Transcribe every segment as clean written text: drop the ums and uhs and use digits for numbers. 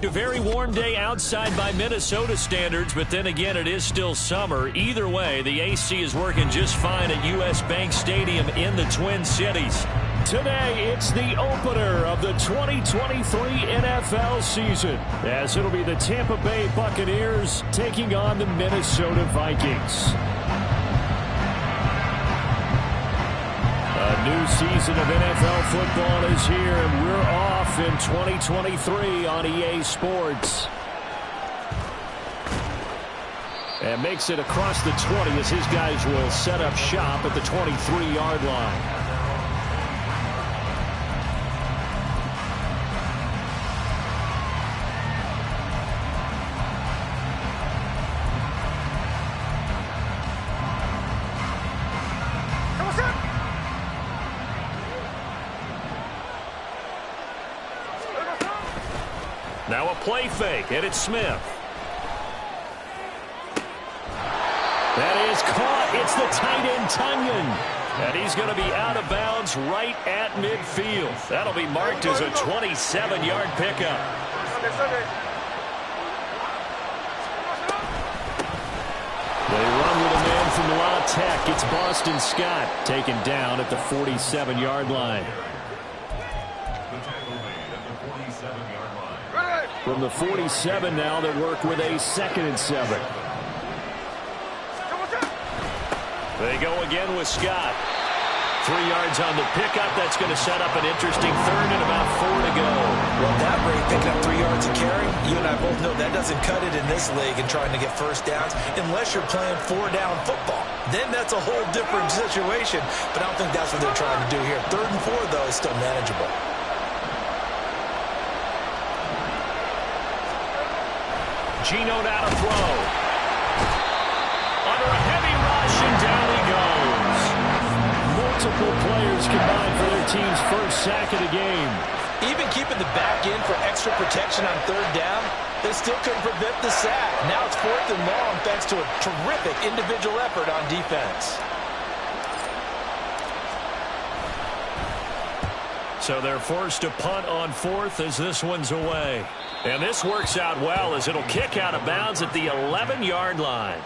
A very warm day outside by Minnesota standards, but then again, it is still summer. Either way, the AC is working just fine at U.S. Bank Stadium in the Twin Cities. Today, it's the opener of the 2023 NFL season, as it'll be the Tampa Bay Buccaneers taking on the Minnesota Vikings. A new season of NFL football is here, and we're off in 2023 on EA Sports. And makes it across the 20 as his guys will set up shop at the 23-yard line. Now a play fake, and it's Smith. That is caught. It's the tight end, Tunyon. And he's going to be out of bounds right at midfield. That'll be marked as a 27-yard pickup. They run with a man from La Tech. It's Boston Scott taken down at the 47-yard line. From the 47 now, they work with a 2nd and 7. They go again with Scott. 3 yards on the pickup. That's going to set up an interesting 3rd and about 4 to go. Well, that rate, picking up 3 yards a carry, you and I both know that doesn't cut it in this league and trying to get first downs unless you're playing 4-down football. Then that's a whole different situation, but I don't think that's what they're trying to do here. 3rd and 4, though, is still manageable. Gino now to throw. Under a heavy rush, and down he goes. Multiple players combined for their team's first sack of the game. Even keeping the back in for extra protection on 3rd down, they still couldn't prevent the sack. Now it's 4th and long thanks to a terrific individual effort on defense. So they're forced to punt on 4th as this one's away. And this works out well as it'll kick out of bounds at the 11-yard line.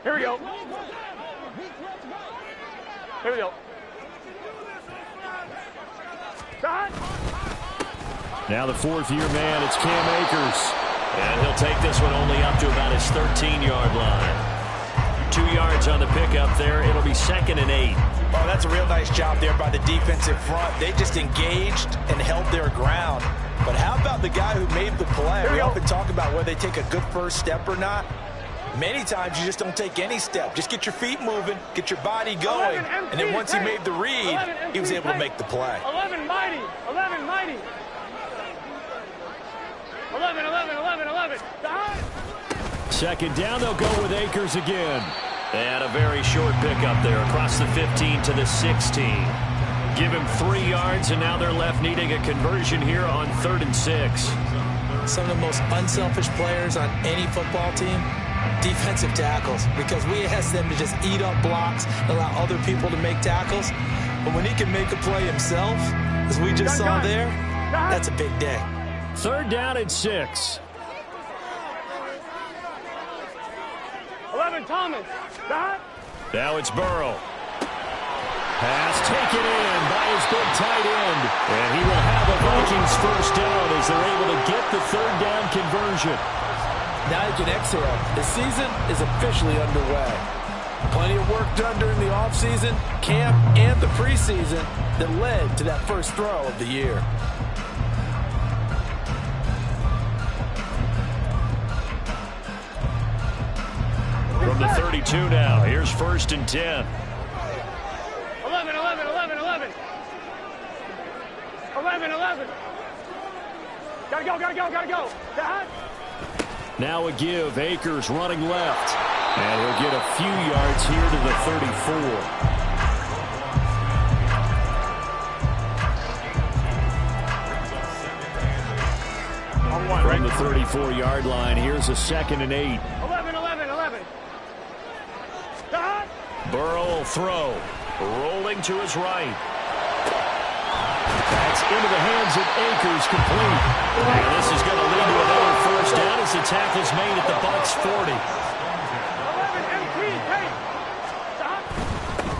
Here we go. Here we go. Now the 4th-year man, it's Cam Akers. And he'll take this one only up to about his 13-yard line. 2 yards on the pickup there. It'll be 2nd and 8. Oh, that's a real nice job there by the defensive front. They just engaged and held their ground. But how about the guy who made the play? We often talk about whether they take a good first step or not. Many times you just don't take any step. Just get your feet moving, get your body going, and then once he made the read, he was able to make the play. 11 mighty, 11 mighty. 11, 11, 11, 11. 2nd down, they'll go with Akers again. And a very short pickup there across the 15 to the 16. Give him 3 yards, and now they're left needing a conversion here on 3rd and 6. Some of the most unselfish players on any football team, defensive tackles, because we ask them to just eat up blocks, allow other people to make tackles. But when he can make a play himself, as we just saw there, that's a big day. 3rd down and 6. 11, Thomas. Now it's Burrow. Pass taken in by his big tight end. And he will have a Vikings first down as they're able to get the 3rd down conversion. Now you can exhale. The season is officially underway. Plenty of work done during the offseason, camp, and the preseason that led to that first throw of the year. From the 32 now, here's 1st and 10. 11, 11. Gotta go, gotta go, gotta go. That. Now a give. Akers running left. And he'll get a few yards here to the 34. From the 34-yard line, here's a 2nd and 8. 11, 11, 11. That. Burrow will throw. Rolling to his right. That's into the hands of Akers, complete. And this is going to lead to another first down as the tackle's made at the Bucs 40. 11, MT, take. Stop.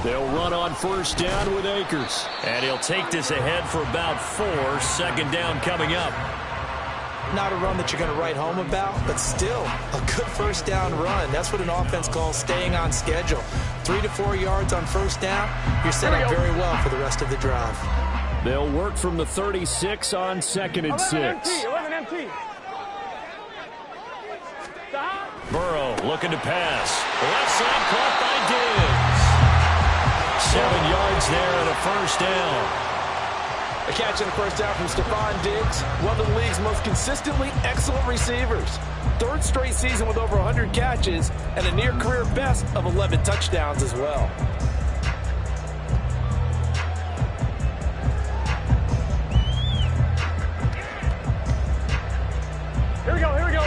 They'll run on first down with Akers. And he'll take this ahead for about 4. 2nd down coming up. Not a run that you're going to write home about, but still a good first down run. That's what an offense calls staying on schedule. 3 to 4 yards on first down, you're set up very well for the rest of the drive. They'll work from the 36 on 2nd and 6. 11 MT. Stop. Burrow looking to pass. Left side caught by Diggs. 7 yards there and a first down. A catch and a first down from Stephon Diggs, one of the league's most consistently excellent receivers. 3rd straight season with over 100 catches and a near-career best of 11 touchdowns as well. Here we go, here we go.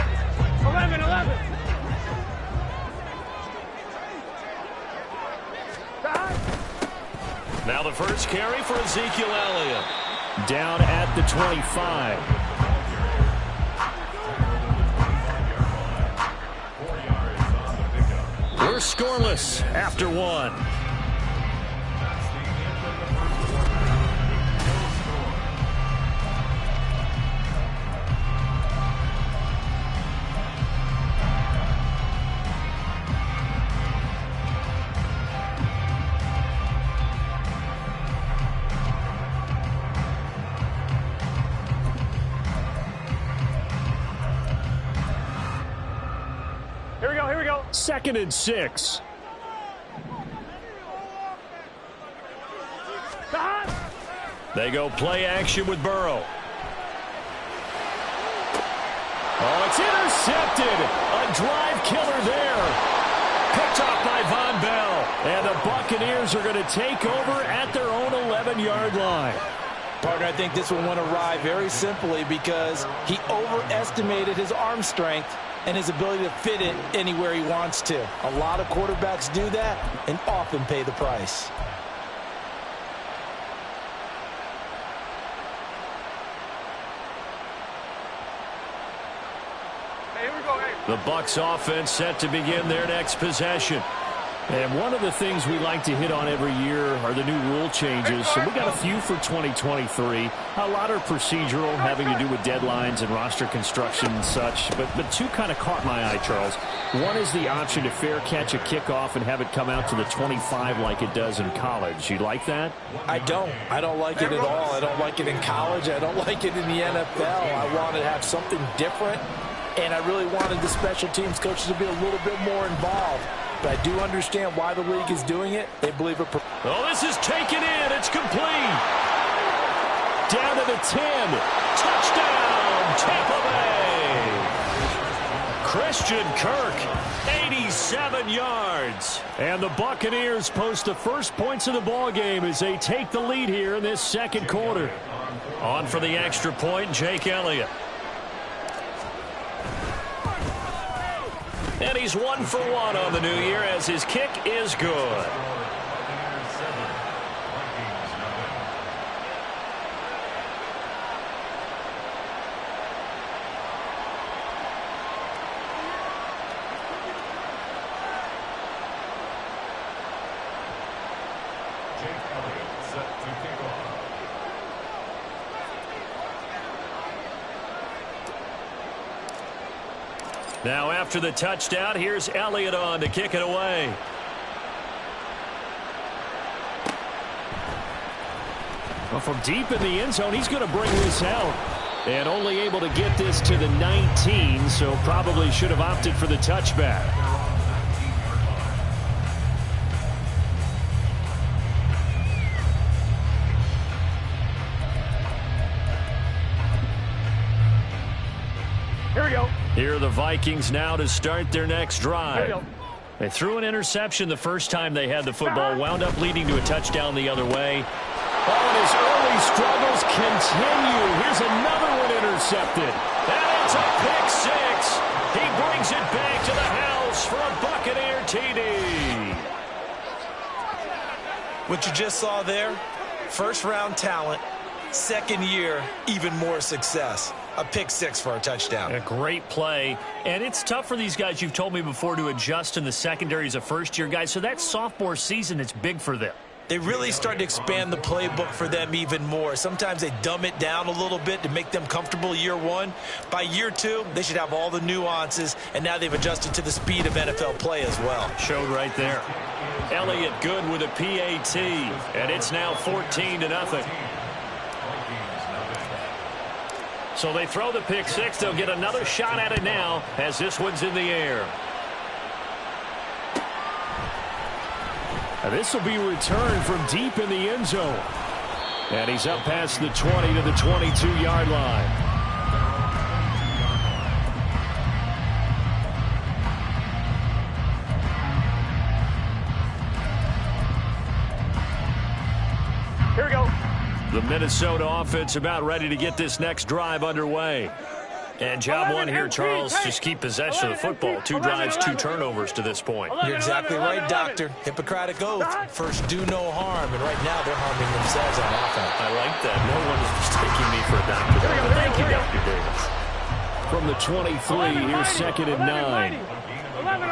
11, 11. Stop. Now the first carry for Ezekiel Elliott. Down at the 25. We're scoreless after 1. Here we go. 2nd and 6. Stop. They go play action with Burrow. Oh, it's intercepted. A drive killer there. Picked off by Von Bell. And the Buccaneers are going to take over at their own 11-yard line. Partner, I think this one went awry very simply because he overestimated his arm strength and his ability to fit it anywhere he wants to. A lot of quarterbacks do that and often pay the price. Hey, here we go, hey. The Bucs offense set to begin their next possession. And one of the things we like to hit on every year are the new rule changes. So we got a few for 2023. A lot are procedural, having to do with deadlines and roster construction and such. But 2 kind of caught my eye, Charles. One is the option to fair catch a kickoff and have it come out to the 25 like it does in college. You like that? I don't like it at all. I don't like it in college. I don't like it in the NFL. I want to have something different. And I really wanted the special teams coaches to be a little bit more involved. But I do understand why the league is doing it. They believe it. Oh, this is taken in. It's complete. Down to the 10. Touchdown, Tampa Bay. Christian Kirk, 87 yards. And the Buccaneers post the first points of the ball game as they take the lead here in this 2nd quarter. On for the extra point, Jake Elliott. And he's 1 for 1 on the new year as his kick is good. Now after the touchdown, here's Elliott on to kick it away. Well, from deep in the end zone, he's going to bring this out. And only able to get this to the 19, so probably should have opted for the touchback. Here we go. Here are the Vikings now to start their next Here we drive. go. They threw an interception the first time they had the football, wound up leading to a touchdown the other way. Oh, and his early struggles continue. Here's another one intercepted. And it's a pick six. He brings it back to the house for a Buccaneer TD. What you just saw there, first-round talent, second year, even more success. A pick six for a touchdown. A great play. And it's tough for these guys, you've told me before, to adjust in the secondary as a first-year guy. So that sophomore season, it's big for them. They really start to expand the playbook for them even more. Sometimes they dumb it down a little bit to make them comfortable year one. By year two, they should have all the nuances, and now they've adjusted to the speed of NFL play as well. Showed right there. Elliott good with a PAT, and it's now 14-0. So they throw the pick six. They'll get another shot at it now as this one's in the air. And this will be returned from deep in the end zone. And he's up past the 20 to the 22-yard line. Here we go. The Minnesota offense about ready to get this next drive underway. And job one here, Charles, just keep possession of the football. 2 drives, 2 turnovers to this point. You're exactly right, Doctor. Hippocratic oath. First, do no harm. And right now, they're harming themselves on offense. I like that. No one is mistaking me for a doctor. But thank you, Dr. Davis. From the 23, here's 2nd and 9. 11.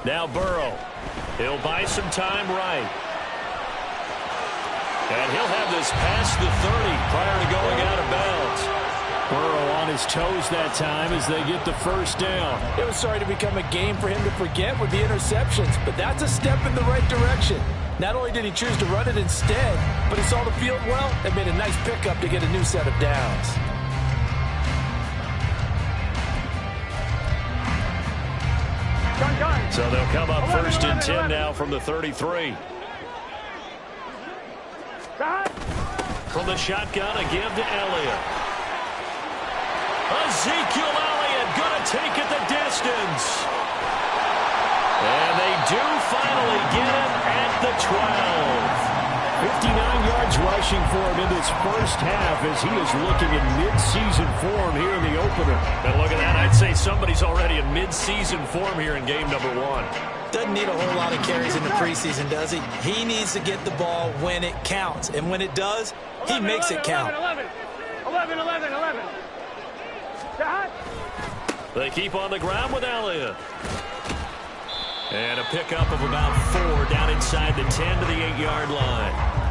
Now Burrow. He'll buy some time right. And he'll have this past the 30 prior to going out of bounds. Burrow on his toes that time as they get the first down. It was starting to become a game for him to forget with the interceptions, but that's a step in the right direction. Not only did he choose to run it instead, but he saw the field well and made a nice pickup to get a new set of downs. So they'll come up 1st and 10 now from the 33. From the shotgun, a give to Elliott. Ezekiel Elliott going to take it the distance. And they do finally get him at the 12. 59 yards rushing for him in this first half as he is looking in mid-season form here in the opener. And look at that. I'd say somebody's already in mid-season form here in game number 1. Doesn't need a whole lot of carries in the preseason, does he? He needs to get the ball when it counts. And when it does, he makes it count. 11. They keep on the ground with Elliott. And a pickup of about 4 down inside the 10 to the 8-yard line.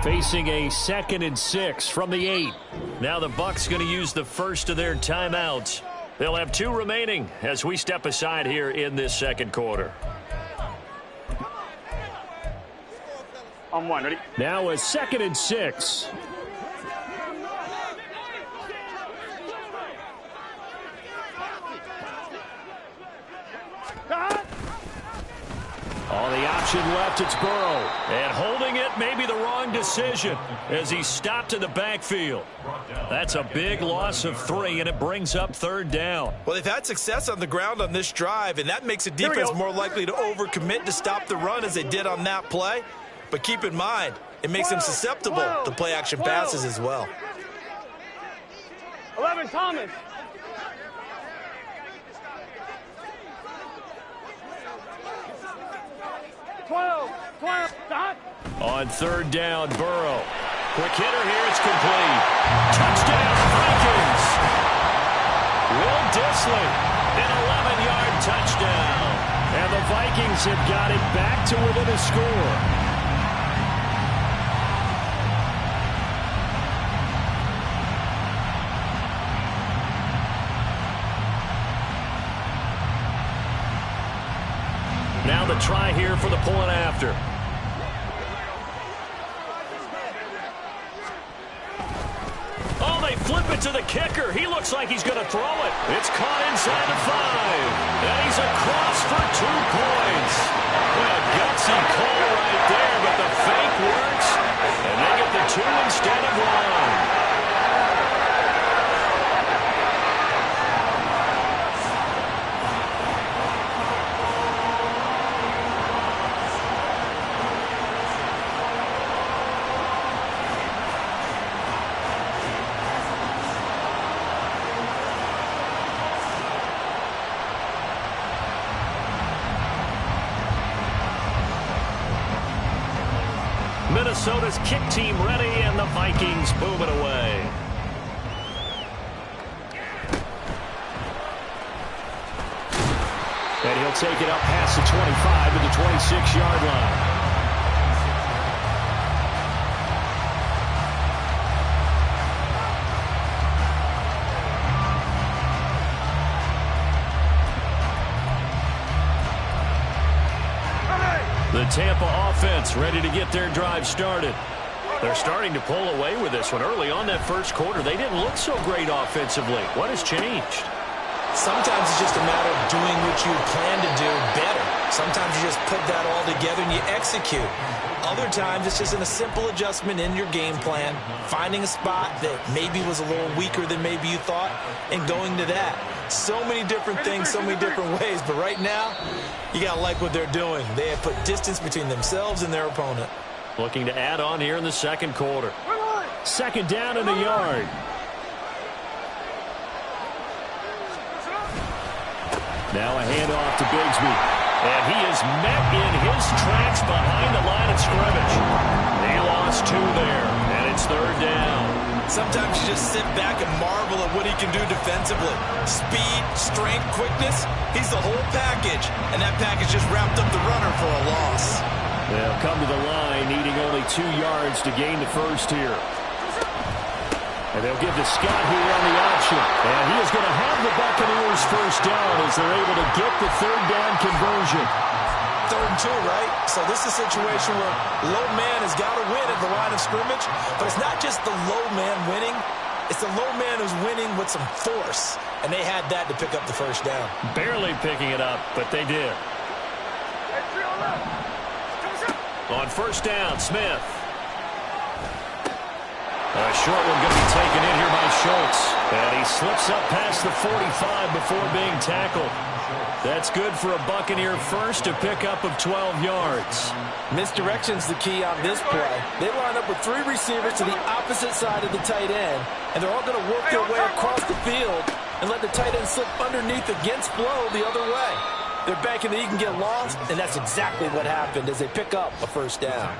Facing a 2nd and 6 from the 8. Now the Bucs going to use the first of their timeouts. They'll have 2 remaining as we step aside here in this second quarter. On 1, ready? Now a 2nd and 6. On the option left, it's Burrow. And holding it may be the wrong decision as he stopped in the backfield. That's a big loss of 3, and it brings up 3rd down. Well, they've had success on the ground on this drive, and that makes a defense more likely to overcommit to stop the run as they did on that play. But keep in mind, it makes them susceptible to play-action passes as well. 11, Thomas. Stop. On 3rd down, Burrow. Quick hitter here, it's complete. Touchdown, Vikings. Will Disley, an 11-yard touchdown. And the Vikings have got it back to within a score. Now the try here for the point after. Oh, they flip it to the kicker. He looks like he's going to throw it. It's caught inside the 5. And he's across for 2 points. What a gutsy call right there, but the fake works. And they get the 2 instead of 1. Minnesota's kick team ready, and the Vikings boom it away. And he'll take it up past the 25 to the 26-yard line. The Tampa offense ready to get their drive started. They're starting to pull away with this one. Early on that first quarter, they didn't look so great offensively. What has changed? Sometimes it's just a matter of doing what you plan to do better. Sometimes you just put that all together and you execute. Other times it's just in a simple adjustment in your game plan, finding a spot that maybe was a little weaker than maybe you thought, and going to that. So many different things, so many different ways, but right now, you got to like what they're doing. They have put distance between themselves and their opponent. Looking to add on here in the second quarter. Second down in the yard. Now a handoff to Bigsby. And he is met in his tracks behind the line of scrimmage. They lost 2 there, and it's third down. Sometimes you just sit back and marvel at what he can do defensively. Speed, strength, quickness, he's the whole package. And that package just wrapped up the runner for a loss. They'll come to the line, needing only 2 yards to gain the first here. And they'll give to Scott here on the option. And he is going to have the Buccaneers first down as they're able to get the third down conversion. 3rd and 2, right? So this is a situation where low man has got to win at the line of scrimmage. But it's not just the low man winning. It's the low man who's winning with some force. And they had that to pick up the first down. Barely picking it up, but they did. On first down, Smith. A short one going to be taken in here by Schultz. And he slips up past the 45 before being tackled. That's good for a Buccaneer first, to pick up of 12 yards. Misdirection's the key on this play. They line up with 3 receivers to the opposite side of the tight end, and they're all going to work their way across the field and let the tight end slip underneath against flow the other way. They're banking that he can get lost, and that's exactly what happened as they pick up a first down.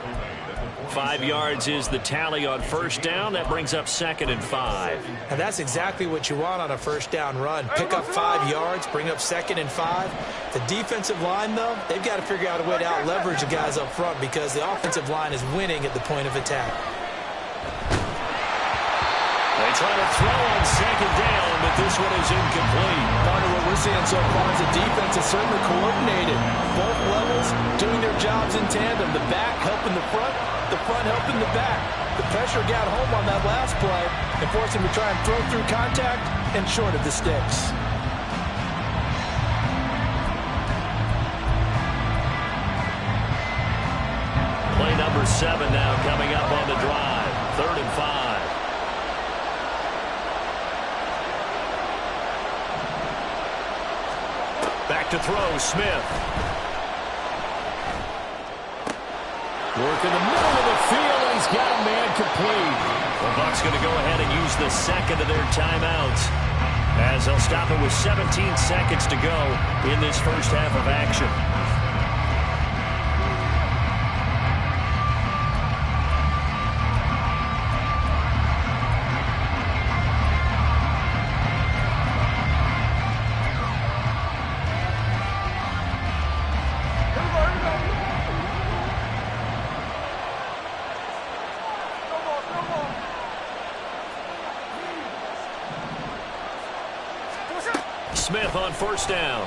5 yards is the tally on first down. That brings up 2nd and 5. And that's exactly what you want on a first down run. Pick up 5 yards, bring up 2nd and 5. The defensive line, though, they've got to figure out a way to out-leverage the guys up front because the offensive line is winning at the point of attack. They try to throw on 2nd down, but this one is incomplete. Part of what we're seeing so far is the defense is certainly coordinated. Both levels doing their jobs in tandem. The back helping the front helping the back. The pressure got home on that last play and forced him to try and throw through contact and short of the sticks. Play number 7 now coming up on the drive. 3rd and 5. Back to throw, Smith. Work in the middle of the field, and he's got a man complete. The Bucs going to go ahead and use the 2nd of their timeouts, as they'll stop it with 17 seconds to go in this first half of action. Smith on first down.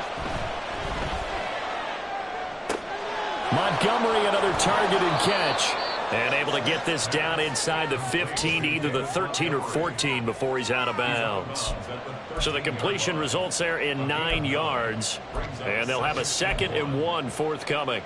Montgomery, another target and catch. And able to get this down inside the 15, either the 13 or 14 before he's out of bounds. So the completion results there in 9 yards. And they'll have a 2nd and 1 forthcoming.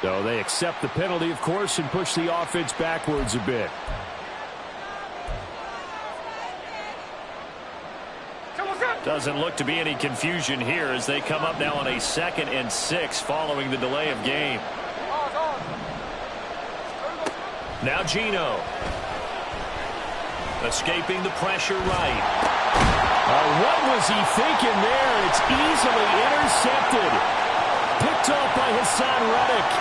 So they accept the penalty, of course, and push the offense backwards a bit. Doesn't look to be any confusion here as they come up now on a 2nd and 6 following the delay of game. Now Gino. Escaping the pressure right. What was he thinking there? It's easily intercepted. Picked off by Hassan Reddick.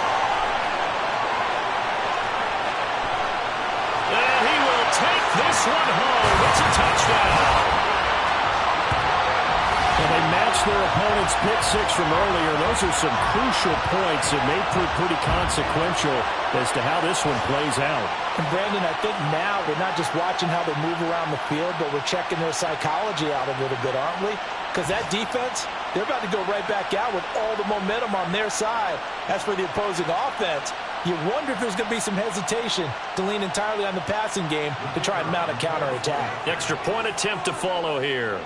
And he will take this one home. It's a touchdown. And they match their opponent's pick 6 from earlier. Those are some crucial points that may prove pretty consequential as to how this one plays out. And Brandon, I think now we're not just watching how they move around the field, but we're checking their psychology out a little bit, aren't we? Because that defense, they're about to go right back out with all the momentum on their side. As for the opposing offense, you wonder if there's going to be some hesitation to lean entirely on the passing game to try and mount a counterattack. Extra point attempt to follow here.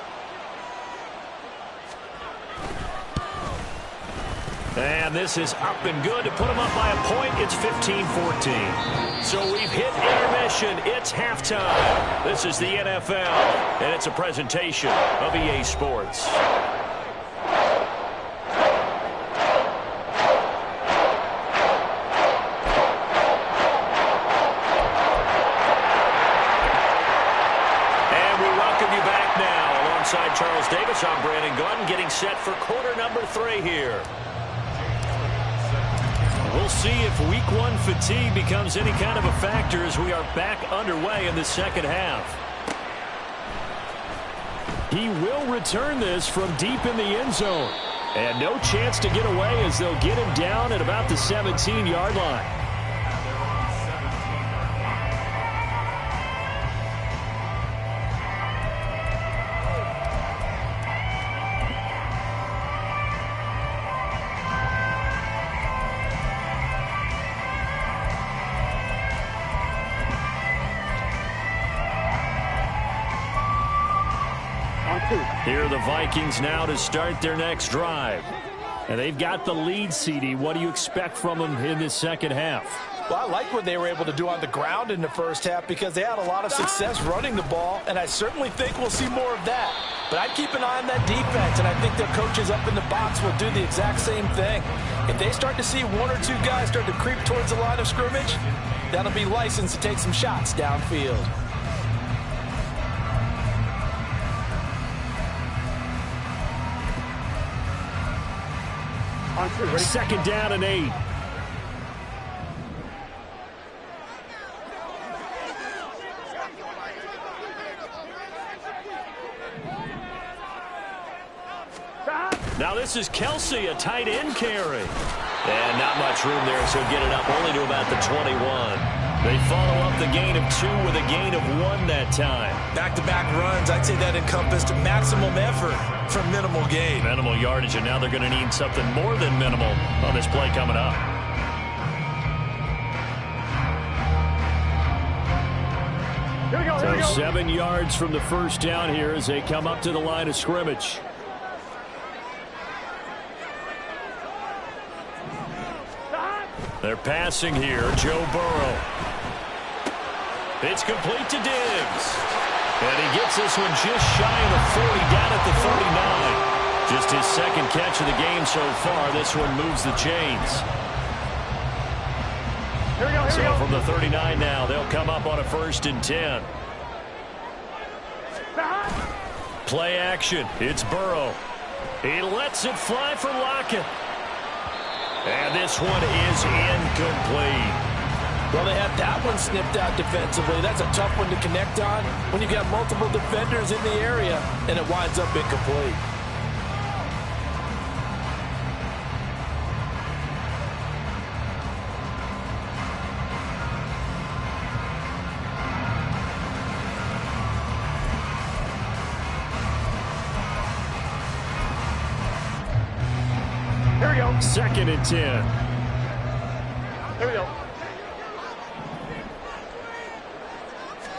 And this is up and good to put them up by a point. It's 15-14. So we've hit intermission. It's halftime. This is the NFL, and it's a presentation of EA Sports. And we welcome you back now. Alongside Charles Davis, I'm Brandon Gunn, getting set for quarter number 3 here. We'll see if week 1 fatigue becomes any kind of a factor as we are back underway in the second half. He will return this from deep in the end zone. And no chance to get away as they'll get him down at about the 17-yard line. Here are the Vikings now to start their next drive. And they've got the lead, CD. What do you expect from them in this second half? Well, I like what they were able to do on the ground in the first half because they had a lot of success running the ball, and I certainly think we'll see more of that. But I'd keep an eye on that defense, and I think their coaches up in the box will do the exact same thing. If they start to see 1 or 2 guys start to creep towards the line of scrimmage, that'll be licensed to take some shots downfield. Second down and 8. Now this is Kelsey, a tight end carry. And not much room there, so get it up only to about the 21. They follow up the gain of 2 with a gain of 1 that time. Back-to-back runs, I'd say that encompassed maximum effort for minimal gain. Minimal yardage, and now they're going to need something more than minimal on this play coming up. Here we go, here we go. 7 yards from the first down here as they come up to the line of scrimmage. They're passing here. Joe Burrow. It's complete to Diggs. And he gets this one just shy of the 40, down at the 49. Just his second catch of the game so far. This one moves the chains. Here we go, So from the 39 now, they'll come up on a 1st and 10. Play action. It's Burrow. He lets it fly for Lockett. And this one is incomplete. Well, they have that one snipped out defensively. That's a tough one to connect on when you've got multiple defenders in the area, and it winds up incomplete. Here we go. 2nd and 10. Here we go.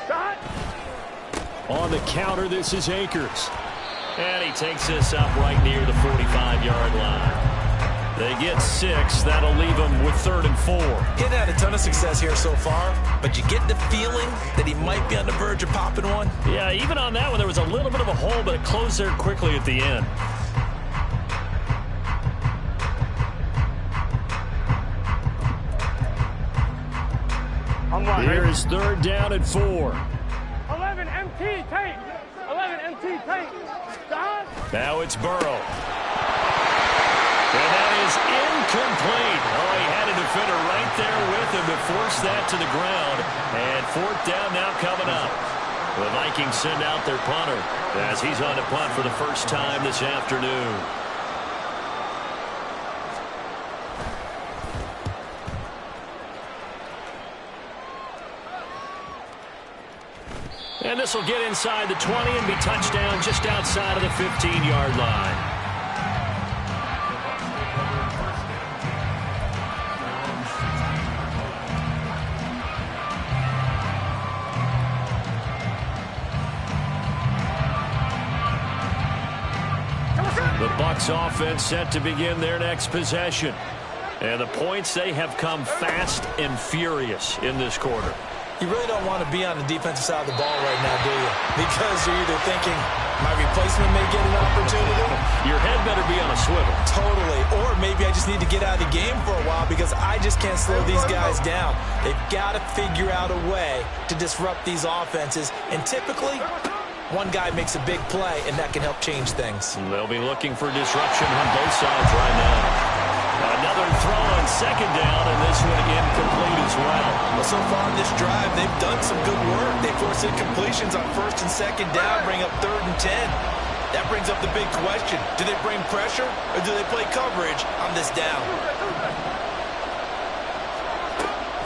Shot. On the counter, this is Akers. And he takes this up right near the 45-yard line. They get 6. That'll leave them with 3rd and 4. He's had a ton of success here so far, but you get the feeling that he might be on the verge of popping one. Yeah, even on that one, there was a little bit of a hole, but it closed there quickly at the end. Here is 3rd down and 4. 11 MT tape. 11 MT tape. Shot. Now it's Burrow. And that is incomplete. Oh, he had a defender right there with him to force that to the ground. And 4th down now coming up. The Vikings send out their punter as he's on to punt for the first time this afternoon. And this will get inside the 20 and be touchdown just outside of the 15-yard line. The Bucs offense set to begin their next possession. And the points, they have come fast and furious in this quarter. You really don't want to be on the defensive side of the ball right now, do you? Because you're either thinking, my replacement may get an opportunity. Your head better be on a swivel. Totally. Or maybe I just need to get out of the game for a while because I just can't slow these guys down. They've got to figure out a way to disrupt these offenses. And typically, one guy makes a big play, and that can help change things. They'll be looking for disruption on both sides right now. Another throw on 2nd down, and this one incomplete as well. Well, so far in this drive, they've done some good work. They force incompletions on 1st and 2nd down, bring up 3rd and 10. That brings up the big question. Do they bring pressure, or do they play coverage on this down?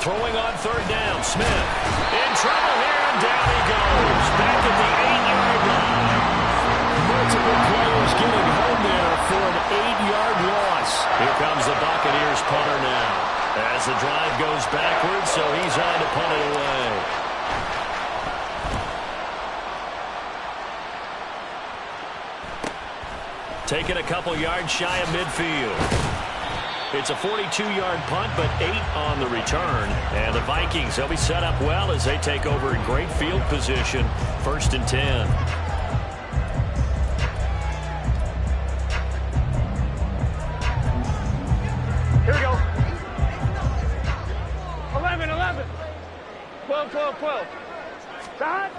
Throwing on 3rd down, Smith. In trouble here, and down he goes. Back at the 8-yard line. Multiple players getting home there for an 8-yard loss. Here comes the Buccaneers punter now. As the drive goes backwards, so he's on to punt it away. Taking a couple yards shy of midfield. It's a 42-yard punt, but 8 on the return. And the Vikings, they'll be set up well as they take over in great field position. 1st and 10. Here we go. 11, 11. 12, 12, 12. Shot.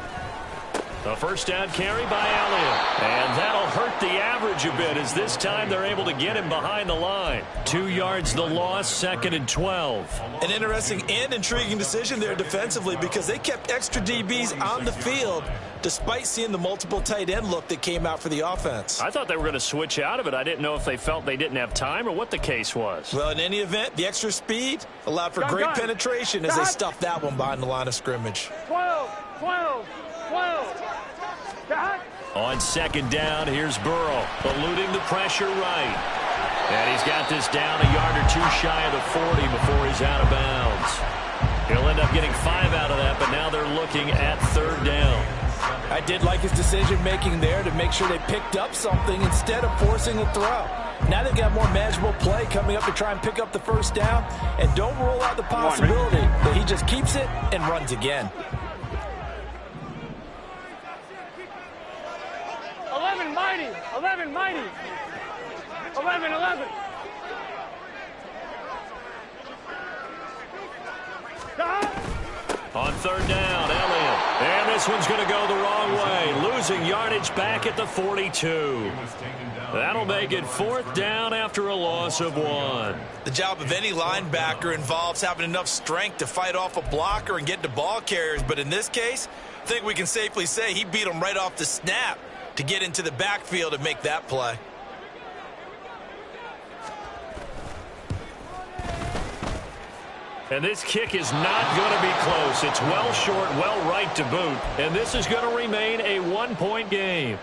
A 1st down carry by Elliott. And that'll hurt the average a bit as this time they're able to get him behind the line. 2 yards the loss, 2nd and 12. An interesting and intriguing decision there defensively because they kept extra DBs on the field despite seeing the multiple tight end look that came out for the offense. I thought they were going to switch out of it. I didn't know if they felt they didn't have time or what the case was. Well, in any event, the extra speed allowed for great penetration as they stuffed that one behind the line of scrimmage. 12, 12, 12. Shot. On 2nd down, here's Burrow, eluding the pressure right. And he's got this down a yard or 2 shy of the 40 before he's out of bounds. He'll end up getting 5 out of that, but now they're looking at 3rd down. I did like his decision-making there to make sure they picked up something instead of forcing a throw. Now they've got more manageable play coming up to try and pick up the 1st down, and don't rule out the possibility that he just keeps it and runs again. 11 mighty. 11 mighty. 11, 11. Shot. On 3rd down, Elliott. And this one's going to go the wrong way. Losing yardage back at the 42. That'll make it 4th down after a loss of 1. The job of any linebacker involves having enough strength to fight off a blocker and get to ball carriers. But in this case, I think we can safely say he beat him right off the snap to get into the backfield and make that play. And this kick is not going to be close. It's well short, well right to boot. And this is going to remain a 1-point game.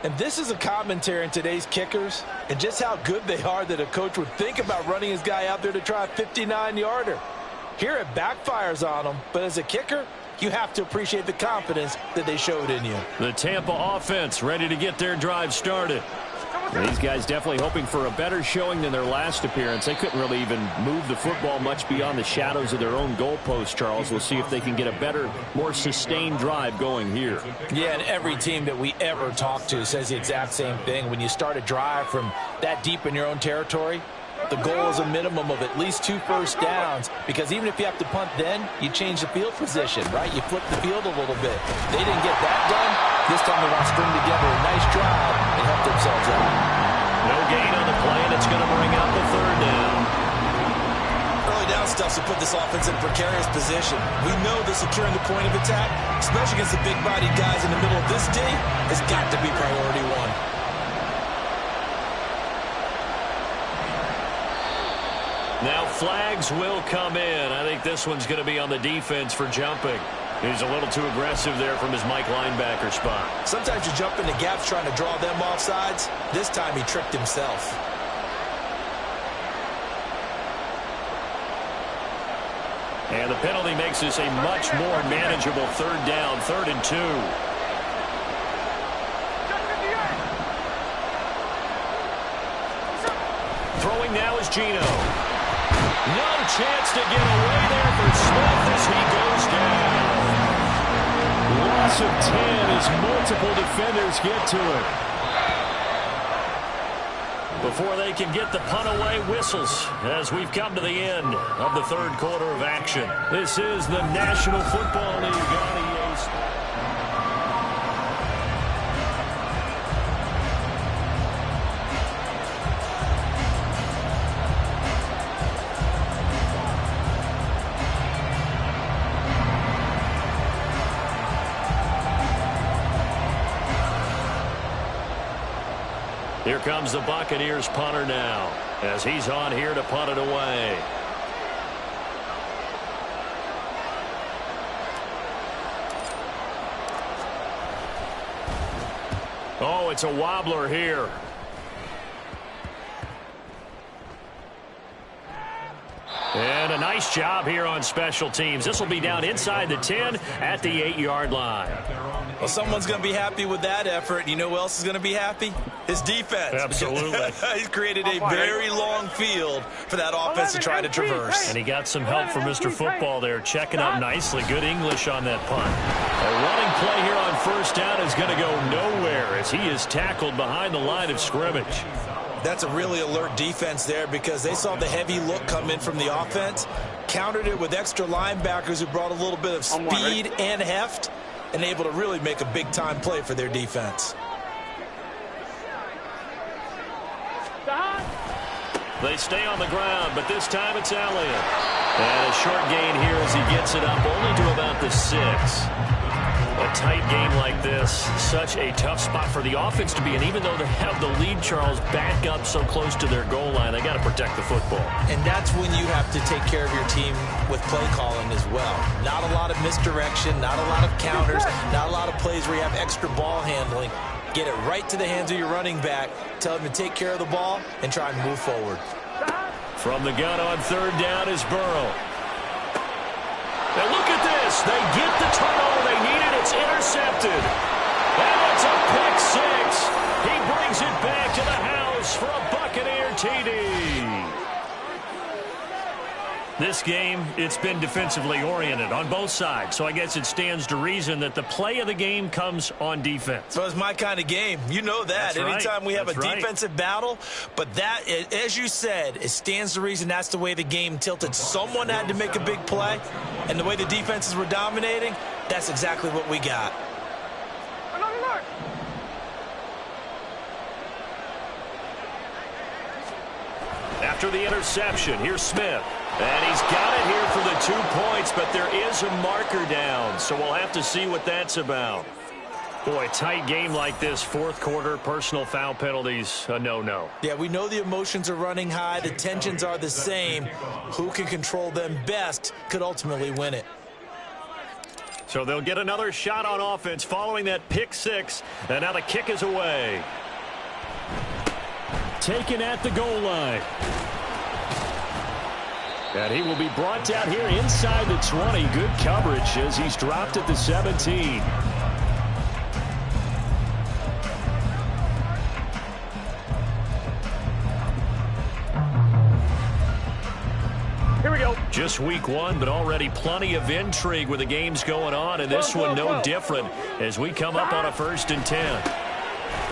And this is a commentary on today's kickers and just how good they are that a coach would think about running his guy out there to try a 59-yarder. Here it backfires on him, but as a kicker, you have to appreciate the confidence that they showed in you. The Tampa offense ready to get their drive started. These guys definitely hoping for a better showing than their last appearance. They couldn't really even move the football much beyond the shadows of their own goalpost, Charles. We'll see if they can get a better, more sustained drive going here. Yeah, and every team that we ever talk to says the exact same thing. When you start a drive from that deep in your own territory, the goal is a minimum of at least 2 first downs, because even if you have to punt then, you change the field position, right? You flip the field a little bit. They didn't get that done. This time they want to string together a nice drive and help themselves out. No gain on the play, and it's going to bring out the 3rd down. Early down stuff to put this offense in a precarious position. We know that securing the point of attack, especially against the big-bodied guys in the middle of this D, has got to be priority 1. Now flags will come in. I think this one's going to be on the defense for jumping. He's a little too aggressive there from his Mike linebacker spot. Sometimes you jump into gaps trying to draw them off sides. This time he tricked himself. And the penalty makes this a much more manageable 3rd down, 3rd and 2. Throwing now is Gino. No chance to get away there for Smith as he goes down. Loss of 10 as multiple defenders get to it. Before they can get the punt away, whistles as we've come to the end of the 3rd quarter of action. This is the National Football League on EA Sports. Here comes the Buccaneers punter now as he's on here to punt it away. Oh, it's a wobbler here. And a nice job here on special teams. This will be down inside the 10 at the 8-yard line. Well, someone's going to be happy with that effort. You know who else is going to be happy? His defense. Absolutely. He's created a very long field for that offense to try to traverse. And he got some help from Mr. Football there, checking up nicely. Good English on that punt. A running play here on 1st down is going to go nowhere as he is tackled behind the line of scrimmage. That's a really alert defense there because they saw the heavy look come in from the offense, countered it with extra linebackers who brought a little bit of speed and heft, and able to really make a big-time play for their defense. They stay on the ground, but this time it's Elliott. And a short gain here as he gets it up only to about the 6. A tight game like this, such a tough spot for the offense to be in. Even though they have the lead, Charles, back up so close to their goal line, they got to protect the football. And that's when you have to take care of your team with play calling as well. Not a lot of misdirection, not a lot of counters, not a lot of plays where you have extra ball handling. Get it right to the hands of your running back, tell him to take care of the ball, and try and move forward. From the gun on 3rd down is Burrow. Now look at this. They get the turnover they needed. It's intercepted. And it's a pick 6. He brings it back to the house for a Buccaneer TD. This game, it's been defensively oriented on both sides, so I guess it stands to reason that the play of the game comes on defense. So it's my kind of game. You know that. That's Anytime right. we have That's a right. defensive battle, but that, as you said, it stands to reason that's the way the game tilted. Someone had to make a big play, and the way the defenses were dominating, That's exactly what we got. After the interception, here's Smith. And he's got it here for the 2 points, but there is a marker down, so we'll have to see what that's about. Boy, tight game like this, fourth quarter, personal foul penalties, a no-no. Yeah, we know the emotions are running high, the tensions are the same. Who can control them best could ultimately win it. So they'll get another shot on offense following that pick six, and now the kick is away. Taken at the goal line. And he will be brought down here inside the 20. Good coverage as he's dropped at the 17. Here we go. Just week one, but already plenty of intrigue with the games going on, and this one no different as we come up on a 1st and 10.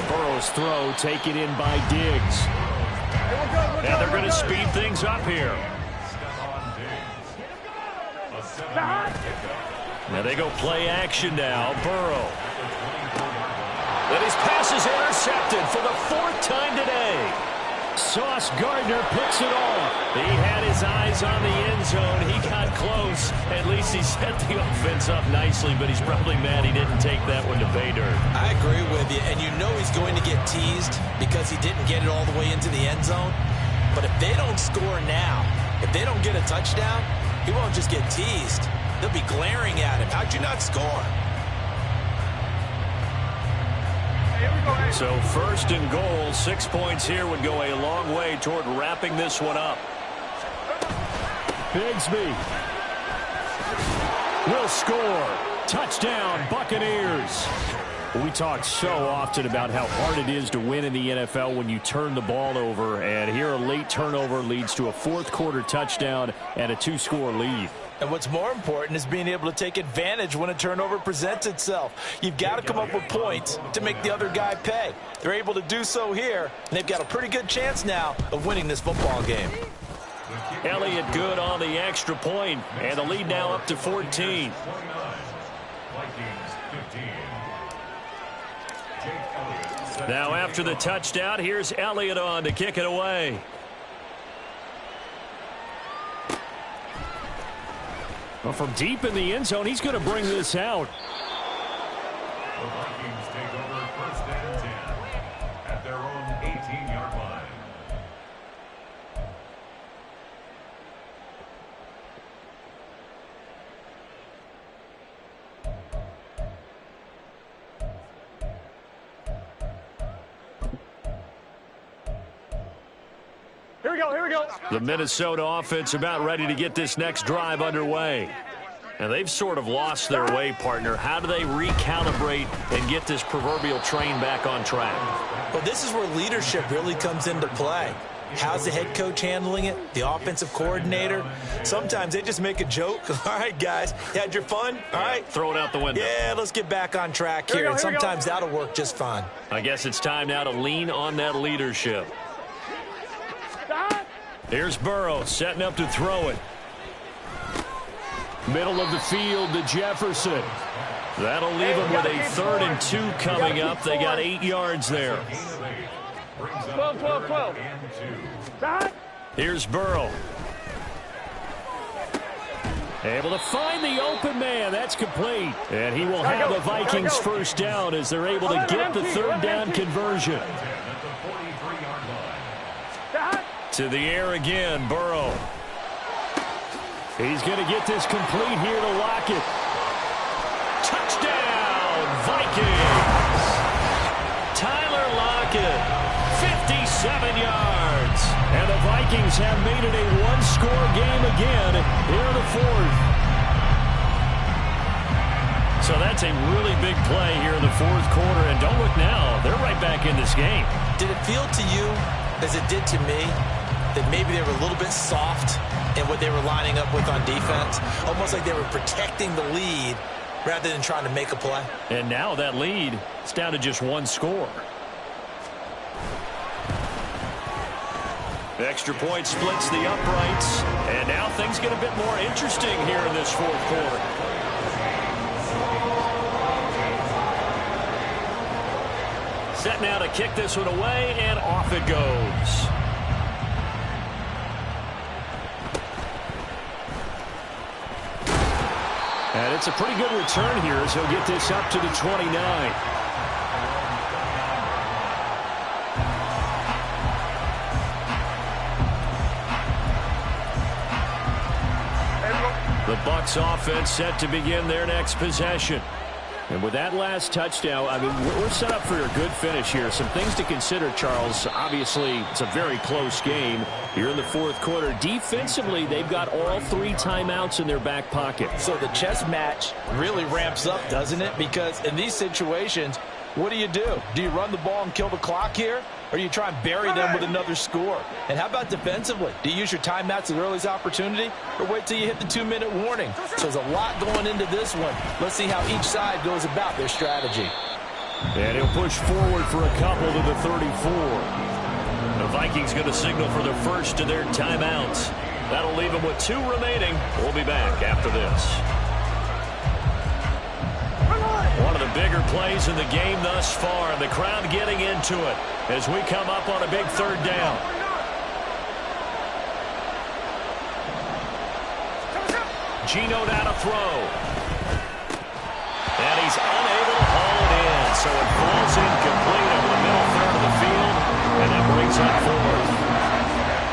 Burrow's throw taken in by Diggs. And they're going to speed things up here. Now they go play action now. Burrow. And his pass is intercepted for the 4th time today. Sauce Gardner picks it off. He had his eyes on the end zone. He got close. At least he set the offense up nicely, but he's probably mad he didn't take that one to pay dirt. I agree with you, and you know he's going to get teased because he didn't get it all the way into the end zone. But if they don't score now, if they don't get a touchdown, he won't just get teased. They'll be glaring at him. How'd you not score? So 1st and goal, 6 points here would go a long way toward wrapping this one up. Bigsby will score. Touchdown, Buccaneers. We talk so often about how hard it is to win in the NFL when you turn the ball over, and here a late turnover leads to a 4th quarter touchdown and a 2-score lead. And what's more important is being able to take advantage when a turnover presents itself. You've got to come up with points to make the other guy pay. They're able to do so here, and they've got a pretty good chance now of winning this football game. Elliott good on the extra point, and the lead now up to 14. Now after the touchdown, here's Elliott on to kick it away. Well, from deep in the end zone, he's going to bring this out. The Vikings take over 1st and 10 at their own 18-yard line. Here we go, here we go. The Minnesota offense about ready to get this next drive underway. And they've sort of lost their way, partner. How do they recalibrate and get this proverbial train back on track? Well, this is where leadership really comes into play. How's the head coach handling it? The offensive coordinator? Sometimes they just make a joke. All right, guys, you had your fun? All right. Throw it out the window. Yeah, let's get back on track here. And sometimes that'll work just fine. I guess it's time now to lean on that leadership. Here's Burrow setting up to throw it. Middle of the field to Jefferson. That'll leave them with a 3rd and 2 coming up. They got 8 yards there. 12. Here's Burrow. Able to find the open man. That's complete. And he will have the Vikings 1st down as they're able to get the 3rd down conversion. To the air again, Burrow. He's going to get this complete here to Lockett. Touchdown, Vikings! Tyler Lockett, 57 yards. And the Vikings have made it a 1-score game again here in the 4th. So that's a really big play here in the 4th quarter. And don't look now, they're right back in this game. Did it feel to you, as it did to me, that maybe they were a little bit soft in what they were lining up with on defense? Almost like they were protecting the lead rather than trying to make a play. And now that lead is down to just 1 score. The extra point splits the uprights. And now things get a bit more interesting here in this 4th quarter. Set now to kick this one away, and off it goes. And it's a pretty good return here as he'll get this up to the 29. The Bucs offense set to begin their next possession. And with that last touchdown, I mean, we're set up for a good finish here. Some things to consider, Charles. Obviously, it's a very close game here in the fourth quarter. Defensively, they've got all 3 timeouts in their back pocket. So the chess match really ramps up, doesn't it? Because in these situations, what do? Do you run the ball and kill the clock here? Or do you try and bury them with another score? And how about defensively? Do you use your timeouts as early as opportunity? Or wait till you hit the 2-minute warning? So there's a lot going into this one. Let's see how each side goes about their strategy. And he'll push forward for a couple to the 34. The Vikings going to signal for the first of their timeouts. That'll leave them with 2 remaining. We'll be back after this. One of the bigger plays in the game thus far. The crowd getting into it as we come up on a big 3rd down. Geno down to throw. And he's unable to haul it in. So it falls incomplete over the middle third of the field. And that brings up 4th.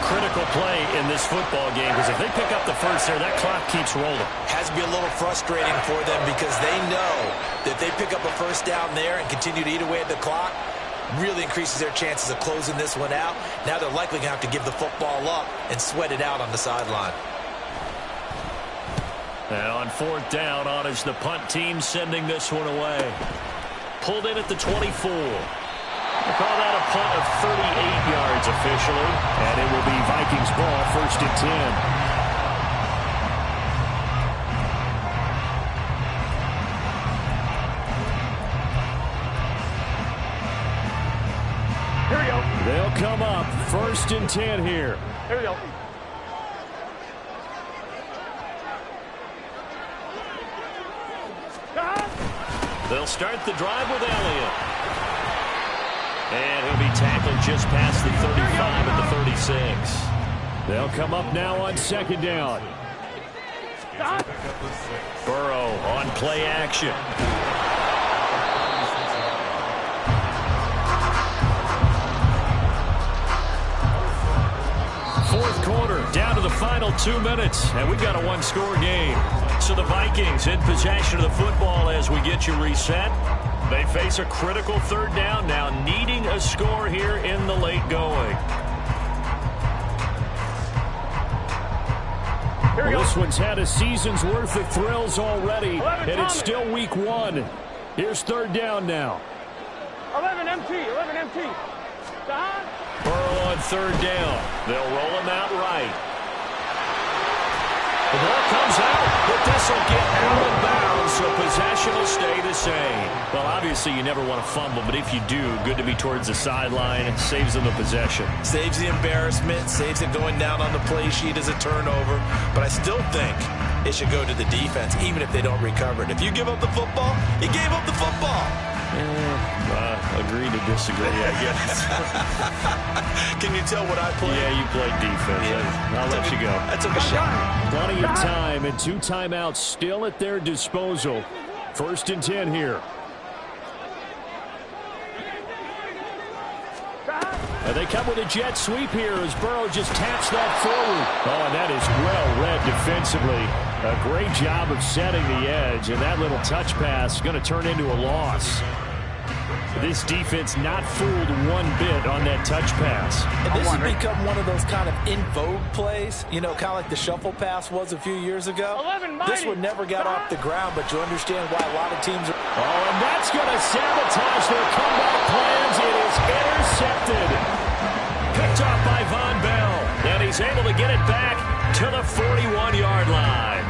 Critical play in this football game because if they pick up the first there, that clock keeps rolling. Has to be a little frustrating for them because they know that if they pick up a first down there and continue to eat away at the clock, really increases their chances of closing this one out. Now they're likely going to have to give the football up and sweat it out on the sideline. And on 4th down, on is the punt team sending this one away. Pulled in at the 24. We'll call that a punt of 38 yards officially. And it will be Vikings ball, 1st and 10. Here we go. They'll come up 1st and 10 here. Here we go. They'll start the drive with Elliott. And he'll be tackled just past the 35 at the 36. They'll come up now on 2nd down. Burrow on play action. Fourth quarter, down to the final 2 minutes, and we've got a 1-score game. So the Vikings in possession of the football as we get you reset. They face a critical 3rd down now, needing a score here in the late going. Well, this one's had a season's worth of thrills already, and it's still week 1. Here's 3rd down now. 11 MT. Burrow on 3rd down. They'll roll him out right. The ball comes out, but this will get out of bounds, so possession will stay the same. Well, obviously you never want to fumble, but if you do, good to be towards the sideline. It saves them the possession. Saves the embarrassment, saves it going down on the play sheet as a turnover. But I still think it should go to the defense, even if they don't recover it. If you give up the football, you gave up the football. Agree to disagree, I guess. Can you tell what I played? Yeah, you played defense. Yeah. I'll let you go. I took a shot. Plenty of time and 2 timeouts still at their disposal. 1st and 10 here. They come with a jet sweep here as Burrow just taps that forward. Oh, and that is well read defensively. A great job of setting the edge, and that little touch pass is going to turn into a loss. This defense not fooled one bit on that touch pass. And this has become one of those kind of in vogue plays, you know, kind of like the shuffle pass was a few years ago. This one never got off the ground, but you understand why a lot of teams are... Oh, and that's going to sabotage their comeback plans. It is intercepted. Picked off by Von Bell. And he's able to get it back to the 41-yard line.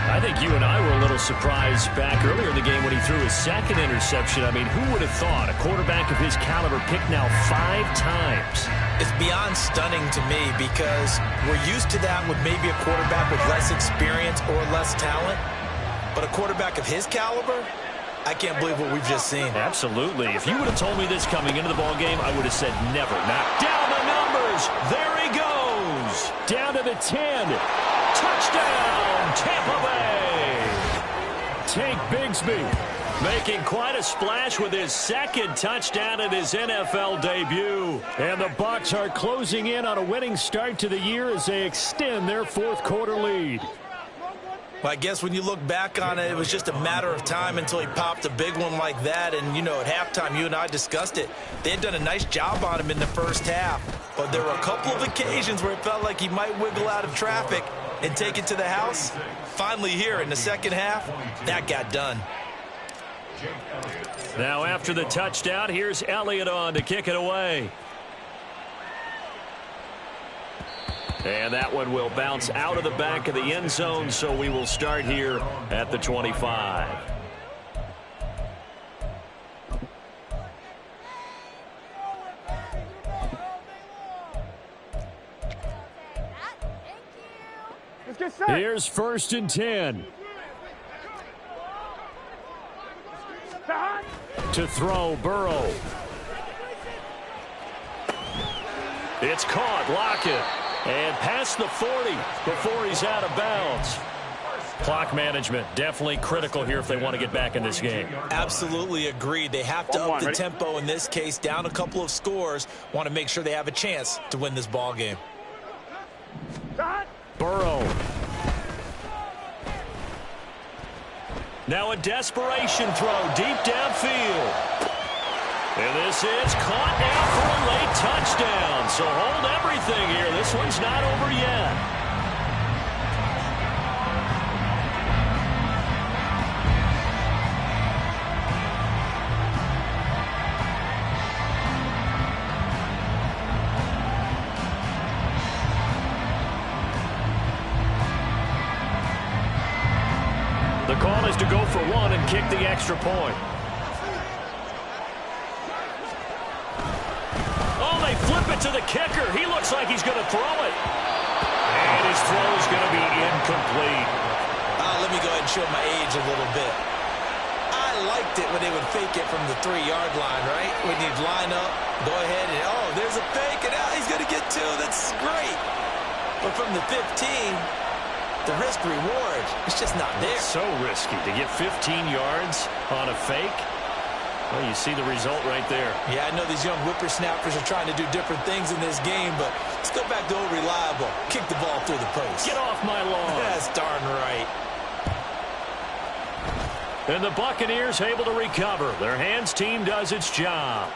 I think you and I were a little surprised back earlier in the game when he threw his 2nd interception. I mean, who would have thought a quarterback of his caliber picked now 5 times? It's beyond stunning to me because we're used to that with maybe a quarterback with less experience or less talent. But a quarterback of his caliber, I can't believe what we've just seen. Absolutely. If you would have told me this coming into the ball game, I would have said never. Knocked down the numbers. There he goes. Down to the 10. Touchdown, Tampa Bay. Tank Bigsby making quite a splash with his second touchdown in his NFL debut. And the Bucs are closing in on a winning start to the year as they extend their fourth quarter lead. Well, I guess when you look back on it, it was just a matter of time until he popped a big one like that. And, you know, at halftime, you and I discussed it. They had done a nice job on him in the first half. But there were a couple of occasions where it felt like he might wiggle out of traffic and take it to the house. Finally here in the second half, that got done. Now after the touchdown, here's Elliott on to kick it away. And that one will bounce out of the back of the end zone, so we will start here at the 25. Let's get set. Here's 1st and 10. To throw, Burrow. It's caught, Lockett. And past the 40 before he's out of bounds. Clock management definitely critical here if they want to get back in this game. Absolutely agreed. They have to up the tempo in this case, down a couple of scores. Want to make sure they have a chance to win this ball game. Burrow. Now a desperation throw deep downfield. And this is caught now for a late touchdown. So hold everything here. This one's not over yet. The call is to go for one and kick the extra point. They flip it to the kicker. He looks like he's going to throw it. And his throw is going to be incomplete. Let me go ahead and show my age a little bit. I liked it when they would fake it from the 3-yard line, right? When you'd line up, go ahead and, oh, there's a fake, and now he's going to get 2. That's great. But from the 15, the risk-reward, it's just not there. It's so risky to get 15 yards on a fake. Well, you see the result right there. Yeah, I know these young whippersnappers are trying to do different things in this game, but let's go back to old reliable. Kick the ball through the post. Get off my lawn. That's darn right. And the Buccaneers able to recover. Their hands team does its job.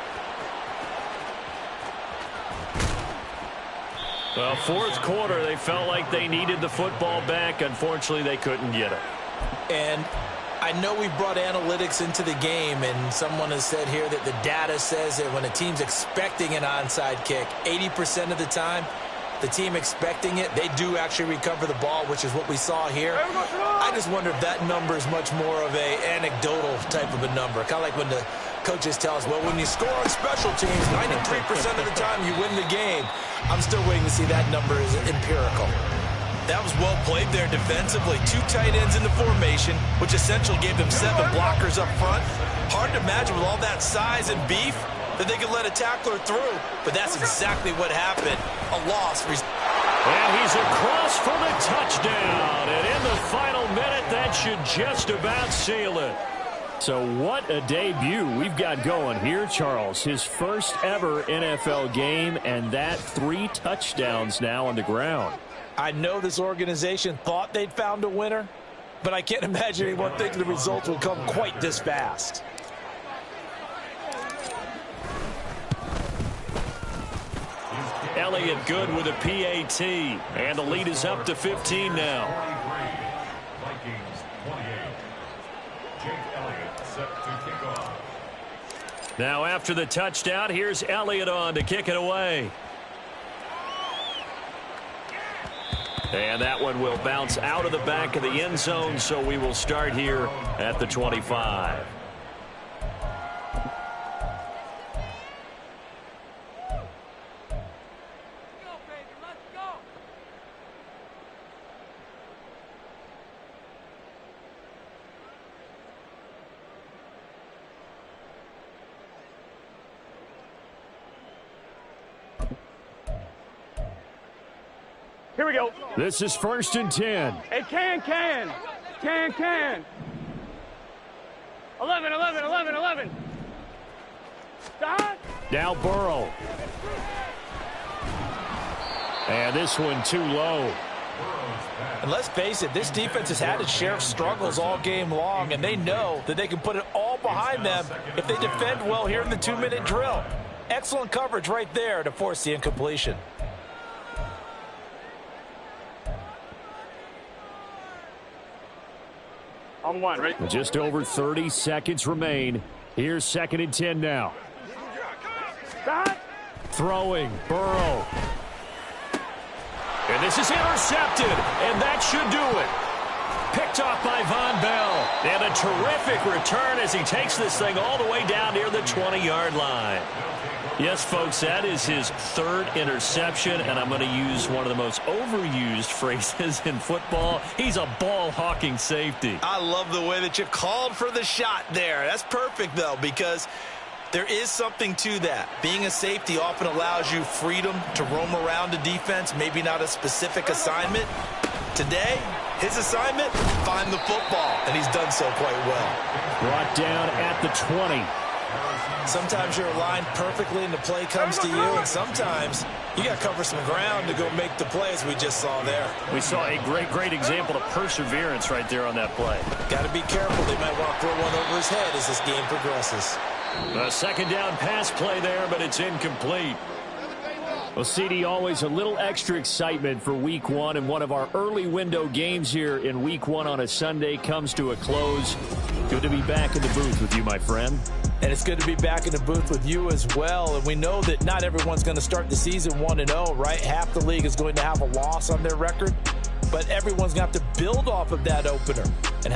Well, fourth quarter, they felt like they needed the football back. Unfortunately, they couldn't get it. And I know we brought analytics into the game, and someone has said here that the data says that when a team's expecting an onside kick, 80% of the time, the team expecting it, they do actually recover the ball, which is what we saw here. I just wonder if that number is much more of a anecdotal type of a number. Kind of like when the coaches tell us, well, when you score on special teams, 93% of the time you win the game. I'm still waiting to see that number is empirical. That was well played there defensively. 2 tight ends in the formation, which essentially gave them 7 blockers up front. Hard to imagine with all that size and beef that they could let a tackler through. But that's exactly what happened. A loss. And he's across for the touchdown. And in the final minute, that should just about seal it. So what a debut we've got going here, Charles. His first ever NFL game, and that 3 touchdowns now on the ground. I know this organization thought they'd found a winner, but I can't imagine anyone thinking the results would come quite this fast. Elliott good with a PAT, and the lead is up to 15 now. Vikings 28. Jake Elliott set to kick off. Now after the touchdown, here's Elliott on to kick it away. And that one will bounce out of the back of the end zone, so we will start here at the 25. Here we go. This is 1st and 10. Hey, can. 11. Stop. Now Burrow. And this one too low. And let's face it, this defense has had its share of struggles all game long, and they know that they can put it all behind them if they defend well here in the 2-minute drill. Excellent coverage right there to force the incompletion. On one, right? Just over 30 seconds remain. Here's 2nd and 10 now. Stop. Throwing, Burrow. And this is intercepted, and that should do it. Picked off by Von Bell. And a terrific return as he takes this thing all the way down near the 20-yard line. Yes, folks, that is his 3rd interception, and I'm going to use one of the most overused phrases in football. He's a ball-hawking safety. I love the way that you called for the shot there. That's perfect, though, because there is something to that. Being a safety often allows you freedom to roam around a defense, maybe not a specific assignment. Today, his assignment, find the football, and he's done so quite well. Brought down at the 20. Sometimes you're aligned perfectly and the play comes to you, and sometimes you got to cover some ground to go make the play, as we just saw there. We saw a great example of perseverance right there on that play. Got to be careful. They might want to throw one over his head as this game progresses. A 2nd down pass play there, but it's incomplete. Well, CD, always a little extra excitement for Week 1, and one of our early window games here in Week 1 on a Sunday comes to a close. Good to be back in the booth with you, my friend. And it's good to be back in the booth with you as well. And we know that not everyone's going to start the season 1-0, right? Half the league is going to have a loss on their record, but everyone's going to have to build off of that opener. And